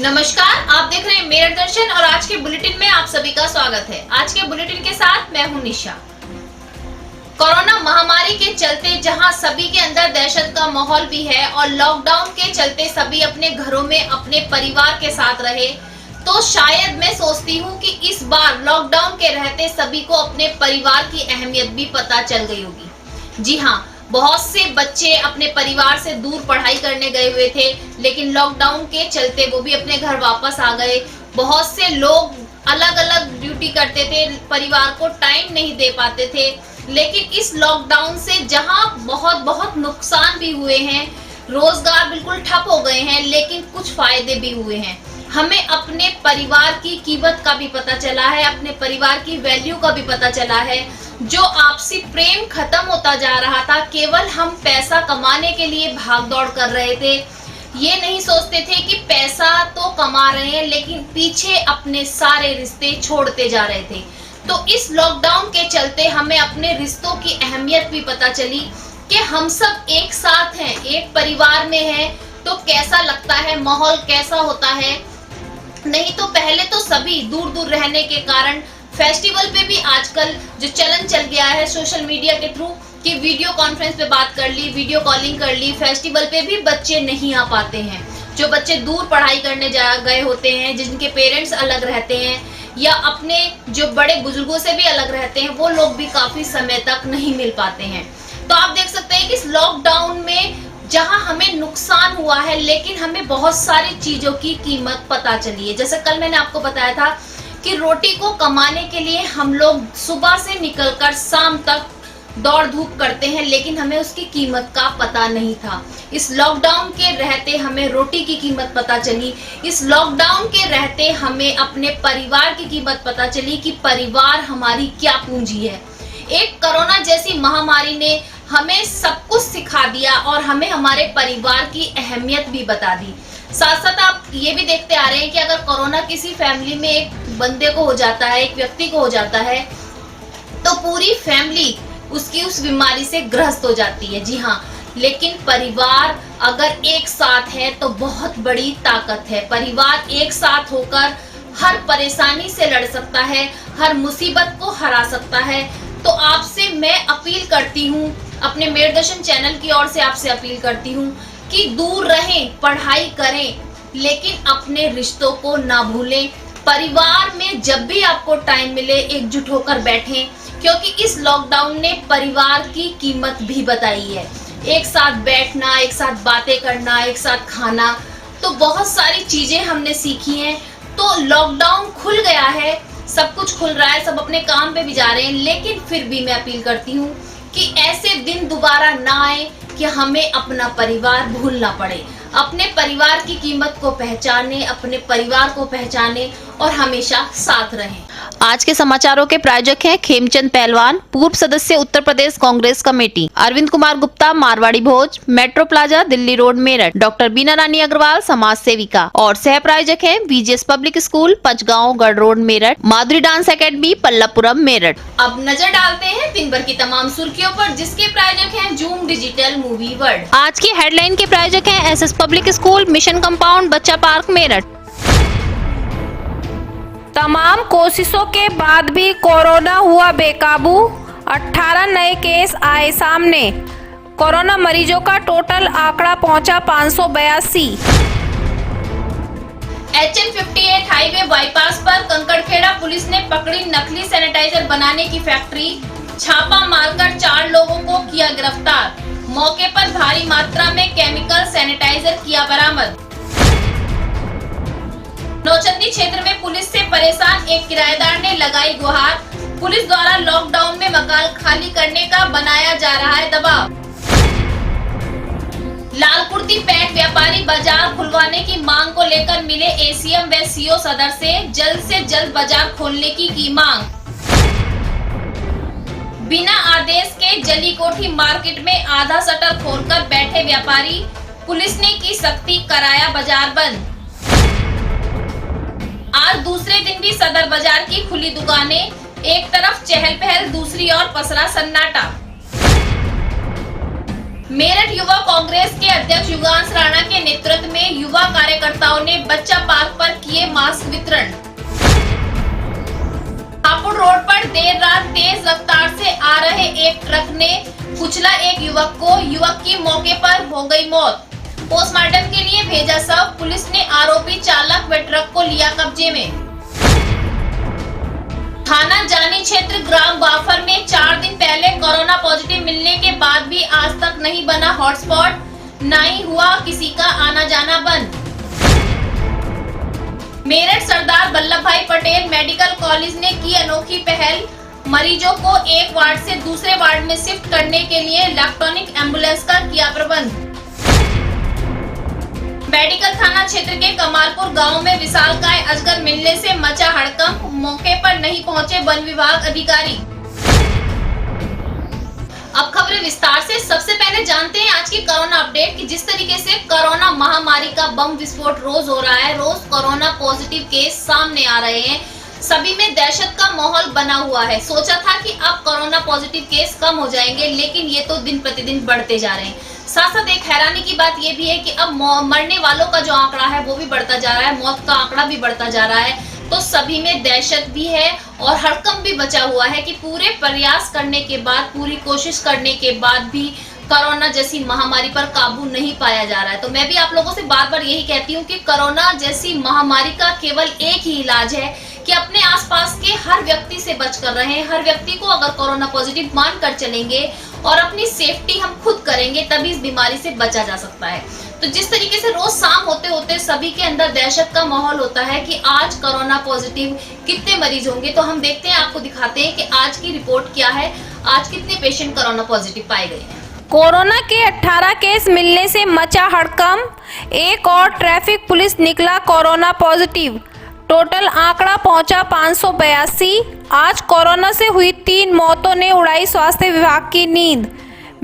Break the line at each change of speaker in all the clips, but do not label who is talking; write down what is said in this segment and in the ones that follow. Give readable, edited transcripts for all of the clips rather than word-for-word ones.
नमस्कार, आप देख रहे हैं मेरठ दर्शन और आज के बुलेटिन में आप सभी का स्वागत है। आज के बुलेटिन के साथ मैं हूं निशा। कोरोना महामारी के चलते जहां सभी के अंदर दहशत का माहौल भी है और लॉकडाउन के चलते सभी अपने घरों में अपने परिवार के साथ रहे, तो शायद मैं सोचती हूं कि इस बार लॉकडाउन के रहते सभी को अपने परिवार की अहमियत भी पता चल गई होगी। जी हाँ, बहुत से बच्चे अपने परिवार से दूर पढ़ाई करने गए हुए थे, लेकिन लॉकडाउन के चलते वो भी अपने घर वापस आ गए। बहुत से लोग अलग अलग ड्यूटी करते थे, परिवार को टाइम नहीं दे पाते थे, लेकिन इस लॉकडाउन से जहां बहुत नुकसान भी हुए हैं, रोजगार बिल्कुल ठप हो गए हैं, लेकिन कुछ फायदे भी हुए हैं। हमें अपने परिवार की कीमत का भी पता चला है, अपने परिवार की वैल्यू का भी पता चला है। जो आपसी प्रेम खत्म होता जा रहा था, केवल हम पैसा कमाने के लिए भाग दौड़ कर रहे थे, ये नहीं सोचते थे कि पैसा तो कमा रहे हैं लेकिन पीछे अपने सारे रिश्ते छोड़ते जा रहे थे। तो इस लॉकडाउन के चलते हमें अपने रिश्तों की अहमियत भी पता चली कि हम सब एक साथ हैं, एक परिवार में हैं, तो कैसा लगता है, माहौल कैसा होता है। नहीं तो पहले तो सभी दूर दूर रहने के कारण फेस्टिवल पे भी आजकल जो चलन चल गया है सोशल मीडिया के थ्रू कि वीडियो कॉन्फ्रेंस पे बात कर ली, वीडियो कॉलिंग कर ली, फेस्टिवल पे भी बच्चे नहीं आ पाते हैं। जो बच्चे दूर पढ़ाई करने गए होते हैं, जिनके पेरेंट्स अलग रहते हैं या अपने जो बड़े बुजुर्गों से भी अलग रहते हैं, वो लोग भी काफी समय तक नहीं मिल पाते हैं। तो आप देख सकते हैं कि इस लॉकडाउन में जहां हमें नुकसान हुआ है, लेकिन हमें बहुत सारी चीजों की कीमत पता चली है। जैसे कल मैंने आपको बताया था कि रोटी को कमाने के लिए हम लोग सुबह से निकलकर शाम तक दौड़ धूप करते हैं, लेकिन हमें उसकी कीमत का पता नहीं था। इस लॉकडाउन के रहते हमें रोटी की कीमत पता चली। इस लॉकडाउन के रहते हमें अपने परिवार की कीमत पता चली कि परिवार हमारी क्या पूंजी है। एक कोरोना जैसी महामारी ने हमें सब कुछ सिखा दिया और हमें हमारे परिवार की अहमियत भी बता दी। साथ साथ आप ये भी देखते आ रहे हैं कि अगर कोरोना किसी फैमिली में एक बंदे को हो जाता है, एक व्यक्ति को हो जाता है, तो पूरी फैमिली उसकी उस बीमारी से ग्रस्त हो जाती है। जी हाँ, लेकिन परिवार अगर एक साथ है तो बहुत बड़ी ताकत है। परिवार एक साथ होकर हर परेशानी से लड़ सकता है, हर मुसीबत को हरा सकता है। तो आपसे मैं अपील करती हूँ, अपने मेरठ दर्शन चैनल की ओर से आपसे अपील करती हूँ कि दूर रहें, पढ़ाई करें, लेकिन अपने रिश्तों को ना भूलें। परिवार में जब भी आपको टाइम मिले एकजुट होकर बैठें, क्योंकि इस लॉकडाउन ने परिवार की कीमत भी बताई है। एक साथ बैठना, एक साथ बातें करना, एक साथ खाना, तो बहुत सारी चीजें हमने सीखी हैं। तो लॉकडाउन खुल गया है, सब कुछ खुल रहा है, सब अपने काम पे भी जा रहे हैं, लेकिन फिर भी मैं अपील करती हूँ कि ऐसे दिन दोबारा ना आए कि हमें अपना परिवार भूलना पड़े। अपने परिवार की कीमत को पहचाने, अपने परिवार को पहचाने और हमेशा साथ रहें।
आज के समाचारों के प्रायोजक हैं खेमचंद पहलवान, पूर्व सदस्य Uttar Pradesh Congress committee, Arvind Kumar Gupta, Marwari Bhoj, metro plaza, Delhi road, Meerut, doctor Bina Rani Agarwal, समाज सेविका, और सह प्रायोजक हैं वीजीएस पब्लिक स्कूल, पचगांव, गढ़ रोड, मेरठ, माधुरी डांस एकेडमी, पल्लवपुरम, मेरठ।
अब नजर डालते हैं दिन भर की तमाम सुर्खियों पर, जिसके प्रायोजक हैं जूम डिजिटल मूवी वर्ल्ड।
आज की हेडलाइन के प्रायोजक हैं SS public school, mission compound, बच्चा पार्क, मेरठ।
तमाम कोशिशों के बाद भी कोरोना हुआ बेकाबू, 18 नए केस आए सामने। कोरोना मरीजों का टोटल आंकड़ा पहुंचा 582।
HN58 हाईवे बाईपास पर कंकड़खेड़ा पुलिस ने पकड़ी नकली सैनिटाइजर बनाने की फैक्ट्री, छापा मारकर 4 लोगों को किया गिरफ्तार। मौके पर भारी मात्रा में केमिकल सैनिटाइजर किया बरामद। नौचंदी क्षेत्र में पुलिस से परेशान एक किराएदार ने लगाई गुहार। पुलिस द्वारा लॉकडाउन में मकान खाली करने का बनाया जा रहा है दबाव। लाल कुर्ती पैंट व्यापारी बाजार खुलवाने की मांग को लेकर मिले एसीएम व सीओ सदर से जल्द बाजार खोलने की मांग। बिना आदेश के जली कोठी मार्केट में आधा शटर खोलकर बैठे व्यापारी, पुलिस ने की सख्ती, कराया बाजार बंद। आज दूसरे दिन भी सदर बाजार की खुली दुकानें, एक तरफ चहल पहल, दूसरी ओर पसरा सन्नाटा। मेरठ युवा कांग्रेस के अध्यक्ष युगांश राणा के नेतृत्व में युवा कार्यकर्ताओं ने बच्चा पार्क पर किए मास्क वितरण। हापुड़ रोड पर देर रात तेज रफ्तार से आ रहे एक ट्रक ने कुचला एक युवक को। युवक की मौके पर हो गई मौत। पोस्टमार्टम के लिए भेजा शव। पुलिस ने आरोपी चालक व ट्रक को लिया कब्जे में। थाना जानी क्षेत्र ग्राम बाफर में 4 दिन पहले कोरोना पॉजिटिव मिलने के बाद भी आज तक नहीं बना हॉटस्पॉट, न ही हुआ किसी का आना जाना बंद। मेरठ सरदार वल्लभ भाई पटेल मेडिकल कॉलेज ने की अनोखी पहल। मरीजों को एक वार्ड से दूसरे वार्ड में शिफ्ट करने के लिए इलेक्ट्रॉनिक एम्बुलेंस का किया प्रबंध। मेडिकल थाना क्षेत्र के कमालपुर गांव में विशालकाय अजगर मिलने से मचा हड़कंप। मौके पर नहीं पहुंचे वन विभाग अधिकारी। अब खबरें विस्तार से। सबसे पहले जानते हैं आज की कोरोना अपडेट कि जिस तरीके से कोरोना महामारी का बम विस्फोट रोज हो रहा है, रोज कोरोना पॉजिटिव केस सामने आ रहे हैं, सभी में दहशत का माहौल बना हुआ है। सोचा था कि अब कोरोना पॉजिटिव केस कम हो जाएंगे, लेकिन ये तो दिन प्रतिदिन बढ़ते जा रहे हैं। साथ साथ एक हैरानी की बात ये भी है कि अब मरने वालों का जो आंकड़ा है वो भी बढ़ता जा रहा है, मौत का आंकड़ा भी बढ़ता जा रहा है। तो सभी में दहशत भी है और हड़कंप भी बचा हुआ है कि पूरे प्रयास करने के बाद, पूरी कोशिश करने के बाद भी कोरोना जैसी महामारी पर काबू नहीं पाया जा रहा है। तो मैं भी आप लोगों से बार बार यही कहती हूँ कि कोरोना जैसी महामारी का केवल एक ही इलाज है कि अपने आसपास के हर व्यक्ति से बचकर रहें। हर व्यक्ति को अगर कोरोना पॉजिटिव मानकर चलेंगे और अपनी सेफ्टी हम खुद करेंगे, तभी इस बीमारी से बचा जा सकता है। तो जिस तरीके से रोज शाम होते होते सभी के अंदर दहशत का माहौल होता है कि आज कोरोना पॉजिटिव कितने मरीज होंगे, तो हम देखते हैं, आपको दिखाते हैं कि आज की रिपोर्ट क्या है, आज कितने पेशेंट कोरोना पॉजिटिव पाए गए हैं।
कोरोना के 18 केस मिलने से मचा हड़कंप। एक और ट्रैफिक पुलिस निकला कोरोना पॉजिटिव। टोटल आंकड़ा पहुंचा 582। आज कोरोना से हुई 3 मौतों ने उड़ाई स्वास्थ्य विभाग की नींद।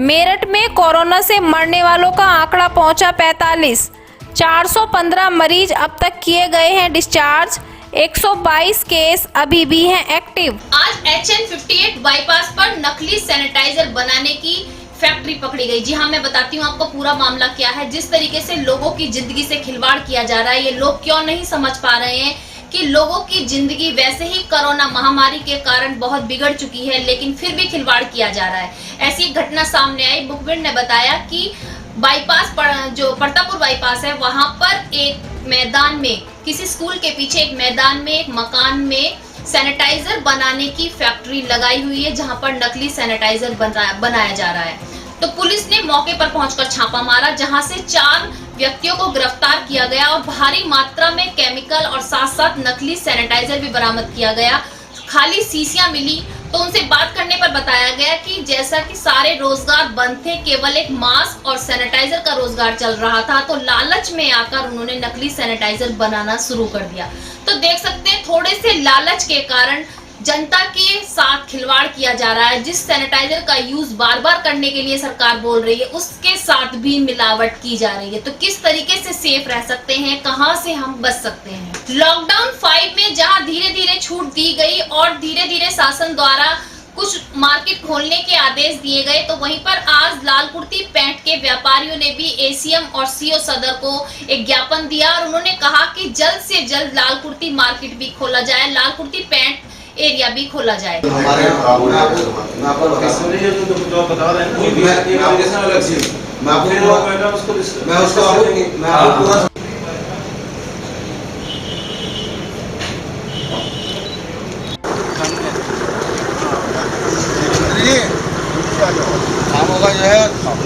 मेरठ में कोरोना से मरने वालों का आंकड़ा पहुंचा 45। 415 मरीज अब तक किए गए हैं डिस्चार्ज। 122 केस अभी भी हैं एक्टिव।
आज HN58 बाईपास पर नकली सैनिटाइजर बनाने की फैक्ट्री पकड़ी गई। जी हाँ, मैं बताती हूँ आपको पूरा मामला क्या है। जिस तरीके से लोगों की जिंदगी से खिलवाड़ किया जा रहा है, ये लोग क्यों नहीं समझ पा रहे हैं कि लोगों की जिंदगी वैसे ही कोरोना महामारी के कारण बहुत बिगड़ चुकी है, लेकिन फिर भी खिलवाड़ किया जा रहा है। ऐसी एक घटना सामने आई। मुखबिर ने बताया कि बाईपास पर, जो परतापुर बाईपास है, वहां पर एक मैदान में, किसी स्कूल के पीछे एक मैदान में, एक मकान में सैनिटाइजर बनाने की फैक्ट्री लगाई हुई है, जहां पर नकली सैनिटाइजर बनाया जा रहा है। तो पुलिस ने मौके पर पहुंचकर छापा मारा, जहां से 4 व्यक्तियों को गिरफ्तार किया गया और भारी मात्रा में केमिकल और साथ साथ नकली सैनिटाइजर भी बरामद किया गया। खाली शीशियां मिली तो उनसे बात करने पर बताया गया कि जैसा कि सारे रोजगार बंद थे, केवल एक मास्क और सैनिटाइजर का रोजगार चल रहा था, तो लालच में आकर उन्होंने नकली सैनिटाइजर बनाना शुरू कर दिया। तो देख सकते हैं, थोड़े से लालच के कारण जनता के साथ खिलवाड़ किया जा रहा है। जिस सैनिटाइजर का यूज बार बार करने के लिए सरकार बोल रही है, उसके साथ भी मिलावट की जा रही है। तो किस तरीके से सेफ रह सकते हैं, कहां से हम बच सकते हैं? लॉकडाउन 5 में जहां धीरे धीरे छूट दी गई और धीरे धीरे शासन द्वारा कुछ मार्केट खोलने के आदेश दिए गए, तो वहीं पर आज लाल कुर्ती पैंट के व्यापारियों ने भी ACM और CO सदर को एक ज्ञापन दिया और उन्होंने कहा कि जल्द से जल्द लाल कुर्ती मार्केट भी खोला जाए, लाल कुर्ती पैंट एरिया भी खोला जाए।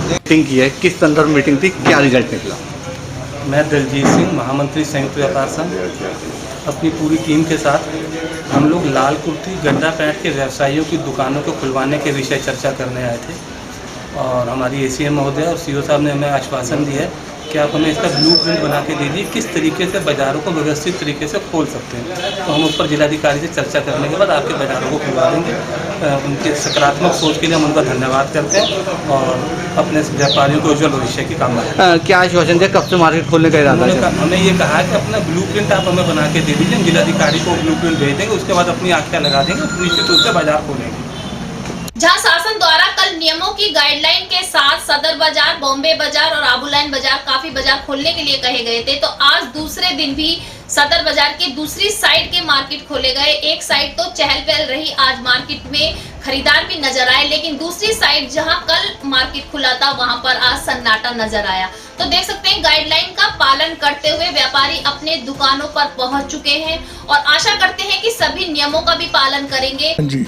मीटिंग की है, किस संदर्भ में मीटिंग थी, क्या रिजल्ट निकला?
मैं दलजीत सिंह, महामंत्री संयुक्त व्यापार संघ, अपनी पूरी टीम के साथ हम लोग लाल कुर्ती गड्ढा पैंट के व्यवसायियों की दुकानों को खुलवाने के विषय चर्चा करने आए थे। और हमारी ACM महोदय और CO साहब ने हमें आश्वासन दिया है कि आप हमें इसका ब्लूप्रिंट बना के दीजिए, किस तरीके से बाज़ारों को व्यवस्थित तरीके से खोल सकते हैं। तो हम उस पर जिलाधिकारी से चर्चा करने के बाद आपके बाज़ारों को खुलवा देंगे। उनके सकारात्मक सोच के लिए हम उनका धन्यवाद करते हैं और अपने व्यापारियों को उज्ज्वल भविष्य की कामना करते हैं।
क्या आश्वासन दिया, कब से मार्केट खोलने का इरादा है?
हमें ये कहा है कि अपना ब्लूप्रिंट आप हमें बना के दे दीजिए, हम जिलाधिकारी को ब्लूप्रिंट भेज देंगे, उसके बाद अपनी आँखें लगा देंगे, निश्चित रूप से बाजार खोलेंगे।
जहां शासन द्वारा कल नियमों की गाइडलाइन के साथ सदर बाजार, बॉम्बे बाजार और आबूलाइन बाजार काफी बाजार खोलने के लिए कहे गए थे, तो आज दूसरे दिन भी सदर बाजार के दूसरी साइड के मार्केट खोले गए। एक साइड तो चहल पहल रही, आज मार्केट में खरीदार भी नजर आए, लेकिन दूसरी साइड जहां कल मार्केट खुला था वहां पर आज सन्नाटा नजर आया। तो देख सकते हैं गाइडलाइन का पालन करते हुए व्यापारी अपने दुकानों पर पहुंच चुके हैं और आशा करते हैं कि सभी नियमों का भी पालन करेंगे।
जी,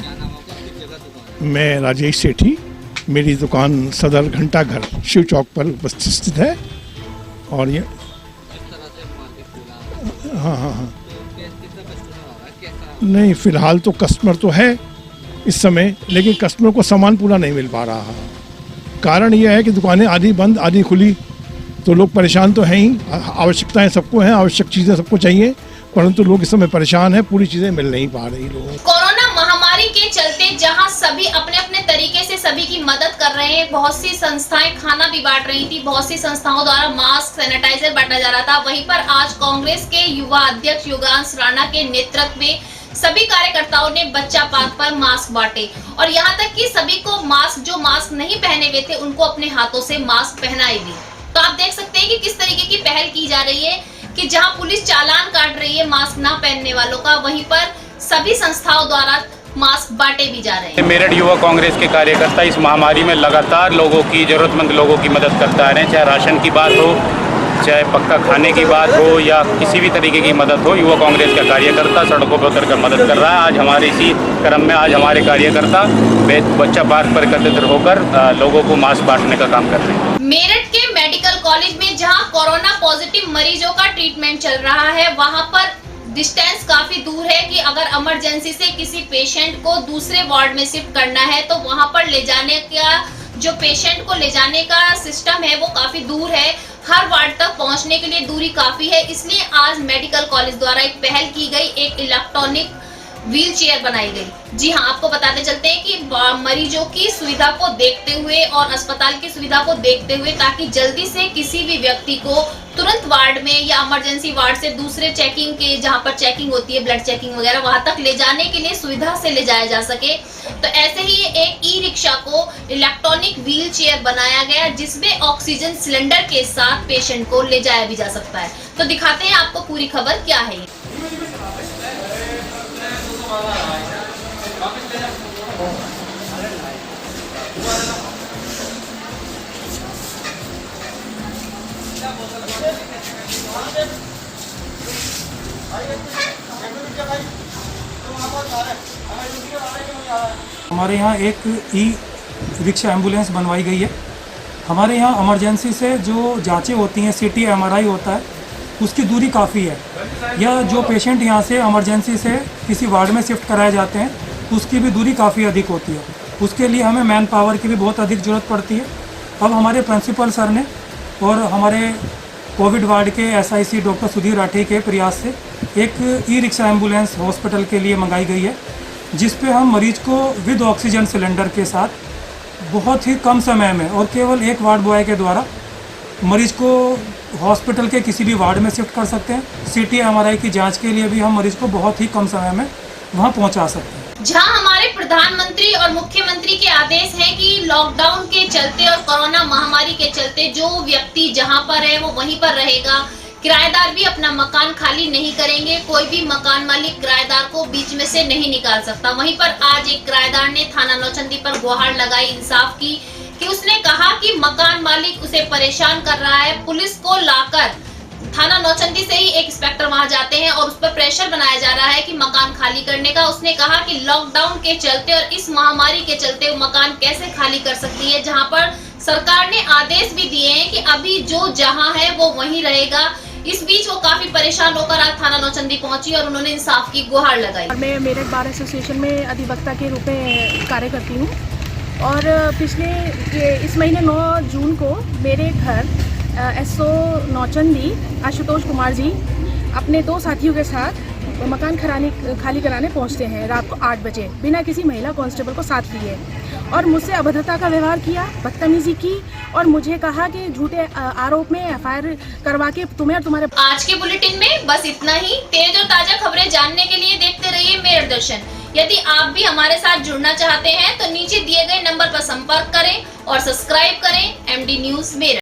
मैं राजेश सेठी, मेरी दुकान सदर घंटा घर शिव चौक पर उपस्थित है और ये हाँ नहीं, फिलहाल तो कस्टमर तो है इस समय, लेकिन कस्टमर को सामान पूरा नहीं मिल पा रहा। कारण यह है कि दुकानें आधी बंद आधी खुली, तो लोग परेशान तो हैं ही। आवश्यकताएं सबको हैं, आवश्यक चीज़ें सबको चाहिए, परंतु लोग इस समय परेशान हैं, पूरी चीज़ें मिल नहीं पा रही लोगों को।
कोरोना महामारी के चलते जहां सभी अपने अपने तरीके से सभी की मदद कर रहे हैं, बहुत सी संस्थाएं खाना भी बांट रही थी, बहुत सी संस्थाओं द्वारा मास्क, सैनिटाइजर बांटा जा रहा था। वहीं पर आज कांग्रेस के युवा अध्यक्ष योगांश राणा के नेतृत्व में सभी कार्यकर्ताओं ने बच्चा पार्क पर मास्क बांटे और यहाँ तक कि सभी को मास्क, जो मास्क नहीं पहने हुए थे उनको अपने हाथों से मास्क पहनाए भी। तो आप देख सकते हैं कि किस तरीके की पहल की जा रही है कि जहां पुलिस चालान काट रही है मास्क ना पहनने वालों का, वहीं पर सभी संस्थाओं द्वारा मास्क बांटे भी जा रहे हैं।
मेरठ युवा कांग्रेस के कार्यकर्ता इस महामारी में लगातार लोगों की, जरूरतमंद लोगों की मदद करते आ रहे हैं, चाहे राशन की बात हो, चाहे पक्का खाने की बात हो या किसी भी तरीके की मदद हो। युवा कांग्रेस का कार्यकर्ता सड़कों पर उतरकर मदद कर रहा है। आज हमारे इसी क्रम में आज हमारे कार्यकर्ता बच्चा पार्क पर एकत्रित होकर लोगों को मास्क बांटने का काम कर रहे हैं।
मेरठ के मेडिकल कॉलेज में जहां कोरोना पॉजिटिव मरीजों का ट्रीटमेंट चल रहा है, वहां पर डिस्टेंस काफी दूर है कि अगर इमरजेंसी से किसी पेशेंट को दूसरे वार्ड में शिफ्ट करना है तो वहां पर ले जाने का, जो पेशेंट को ले जाने का सिस्टम है वो काफी दूर है। हर वार्ड तक पहुंचने के लिए दूरी काफी है, इसलिए आज मेडिकल कॉलेज द्वारा एक पहल की गई, एक इलेक्ट्रॉनिक व्हील चेयर बनाई गई। जी हाँ, आपको बताते चलते हैं कि मरीजों की सुविधा को देखते हुए और अस्पताल की सुविधा को देखते हुए, ताकि जल्दी से किसी भी व्यक्ति को तुरंत वार्ड में या इमरजेंसी वार्ड से दूसरे चेकिंग के, जहां पर चेकिंग होती है, ब्लड चेकिंग वगैरह, वहां तक ले जाने के लिए सुविधा से ले जाया जा सके। तो ऐसे ही एक ई रिक्शा को इलेक्ट्रॉनिक व्हील चेयर बनाया गया, जिसमें ऑक्सीजन सिलेंडर के साथ पेशेंट को ले जाया भी जा सकता है। तो दिखाते हैं आपको पूरी खबर क्या है।
हमारे यहाँ एक ई रिक्शा एम्बुलेंस बनवाई गई है। हमारे यहाँ इमरजेंसी से जो जांचें होती हैं, सीटी एमआरआई होता है, उसकी दूरी काफ़ी है। या जो पेशेंट यहाँ से इमरजेंसी से किसी वार्ड में शिफ्ट कराए जाते हैं, उसकी भी दूरी काफ़ी अधिक होती है। उसके लिए हमें मैन पावर की भी बहुत अधिक ज़रूरत पड़ती है। अब हमारे प्रिंसिपल सर ने और हमारे कोविड वार्ड के एसआईसी डॉक्टर सुधीर राठी के प्रयास से एक ई रिक्शा एम्बुलेंस हॉस्पिटल के लिए मंगाई गई है, जिस पे हम मरीज को विद ऑक्सीजन सिलेंडर के साथ बहुत ही कम समय में और केवल एक वार्ड बॉय के द्वारा मरीज को हॉस्पिटल के किसी भी वार्ड में शिफ्ट कर सकते हैं। सीटी एमआरआई की जांच के लिए भी हम मरीज को बहुत ही कम समय में वहां पहुंचा सकते हैं।
जहां हमारे प्रधानमंत्री और मुख्यमंत्री के आदेश हैं कि लॉकडाउन के चलते और कोरोना महामारी के चलते जो व्यक्ति जहां पर है वो वहीं पर रहेगा, किराएदार भी अपना मकान खाली नहीं करेंगे, कोई भी मकान मालिक किराएदार को बीच में से नहीं निकाल सकता। वहीं पर आज एक किराएदार ने थाना नौचंदी पर गुहार लगाई इंसाफ की, कि उसने कहा कि मकान मालिक उसे परेशान कर रहा है। पुलिस को लाकर थाना नौचंदी से ही एक इंस्पेक्टर वहां जाते हैं और उस पर प्रेशर बनाया जा रहा है कि मकान खाली करने का। उसने कहा कि लॉकडाउन के चलते और इस महामारी के चलते वो मकान कैसे खाली कर सकती है, जहां पर सरकार ने आदेश भी दिए हैं कि अभी जो जहां है वो वहीं रहेगा। इस बीच वो काफी परेशान होकर आज थाना नौचंदी पहुंची और उन्होंने इंसाफ की गुहार लगाई।
मैं मेरठ बार एसोसिएशन में अधिवक्ता के रूप में कार्य करती हूँ और पिछले इस महीने 9 जून को मेरे घर एसओ नौचंदी आशुतोष कुमार जी अपने 2 साथियों के साथ मकान खाली कराने पहुंचते हैं रात को 8 बजे बिना किसी महिला कांस्टेबल को साथ लिए और मुझसे अभद्रता का व्यवहार किया, बदतमीजी की और मुझे कहा कि झूठे आरोप में एफआईआर करवा के तुम्हें और तुम्हारे।
आज के बुलेटिन में बस इतना ही। तेज और ताजा खबरें जानने के लिए देखते रहिए मेरठ दर्शन। यदि आप भी हमारे साथ जुड़ना चाहते हैं तो नीचे दिए गए नंबर पर संपर्क करें और सब्सक्राइब करें MD न्यूज मेरठ।